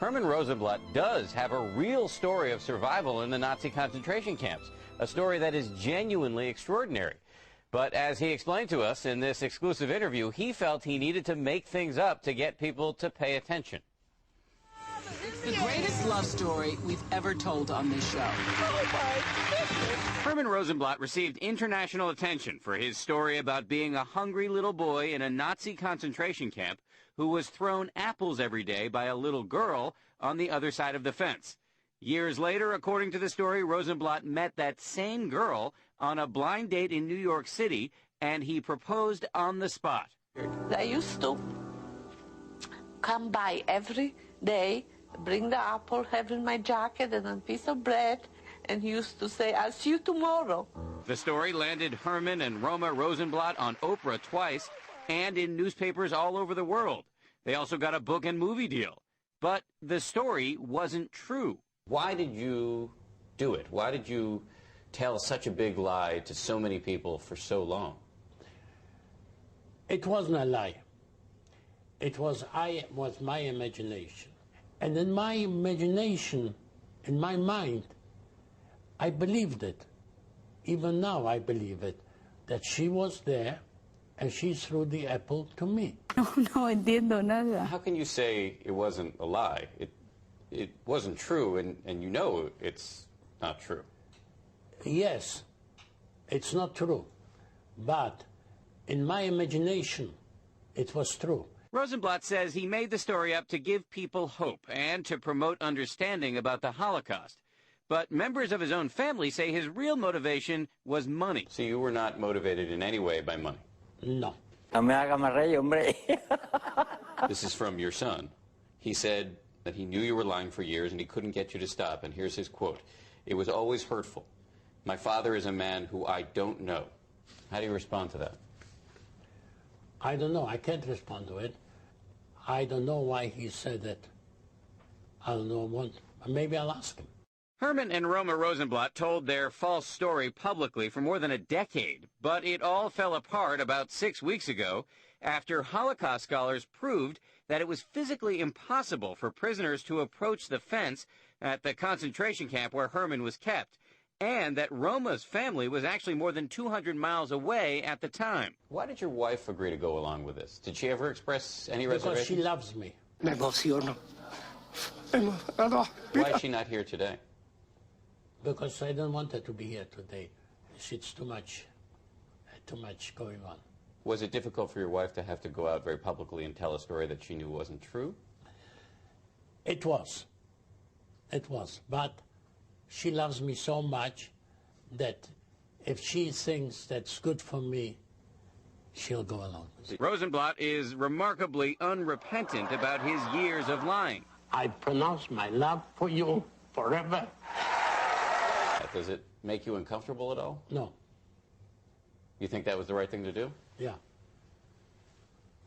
Hermann Rosenblatt does have a real story of survival in the Nazi concentration camps, a story that is genuinely extraordinary. But as he explained to us in this exclusive interview, he felt he needed to make things up to get people to pay attention. The greatest love story we've ever told on this show. Hermann Rosenblatt received international attention for his story about being a hungry little boy in a Nazi concentration camp who was thrown apples every day by a little girl on the other side of the fence. Years later, according to the story, Rosenblatt met that same girl on a blind date in New York City, and he proposed on the spot. I used to come by every day, bring the apple, have in my jacket and a piece of bread, and he used to say, "I'll see you tomorrow." The story landed Hermann and Roma Rosenblatt on Oprah twice and in newspapers all over the world. They also got a book and movie deal. But the story wasn't true. Why did you do it? Why did you tell such a big lie to so many people for so long? It wasn't a lie. It was my imagination. And in my imagination, in my mind, I believed it. Even now I believe it, that she was there and she threw the apple to me. No entiendo nada. How can you say it wasn't a lie? It wasn't true, and you know it's not true. Yes, it's not true. But in my imagination, it was true. Rosenblatt says he made the story up to give people hope and to promote understanding about the Holocaust. But members of his own family say his real motivation was money. So you were not motivated in any way by money? No. This is from your son. He said that he knew you were lying for years and he couldn't get you to stop. And here's his quote. "It was always hurtful. My father is a man who I don't know." How do you respond to that? I don't know. I can't respond to it. I don't know why he said it. I don't know what. Maybe I'll ask him. Hermann and Roma Rosenblatt told their false story publicly for more than a decade, but it all fell apart about 6 weeks ago after Holocaust scholars proved that it was physically impossible for prisoners to approach the fence at the concentration camp where Hermann was kept, and that Roma's family was actually more than 200 miles away at the time. Why did your wife agree to go along with this? Did she ever express any reservations? Because she loves me. Why is she not here today? Because I don't want her to be here today. It's too much going on. Was it difficult for your wife to have to go out very publicly and tell a story that she knew wasn't true? It was. It was. But she loves me so much that if she thinks that's good for me, she'll go along with it. Rosenblatt is remarkably unrepentant about his years of lying. I pronounce my love for you forever. Does it make you uncomfortable at all? No. You think that was the right thing to do? Yeah.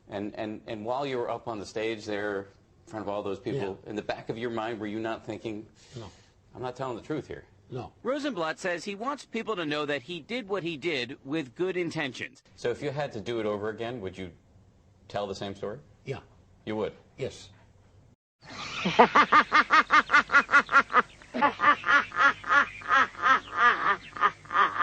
And while you were up on the stage there in front of all those people, in the back of your mind, were you not thinking, no, I'm not telling the truth here? No. Rosenblatt says he wants people to know that he did what he did with good intentions. So if you had to do it over again, would you tell the same story? Yeah. You would? Yes.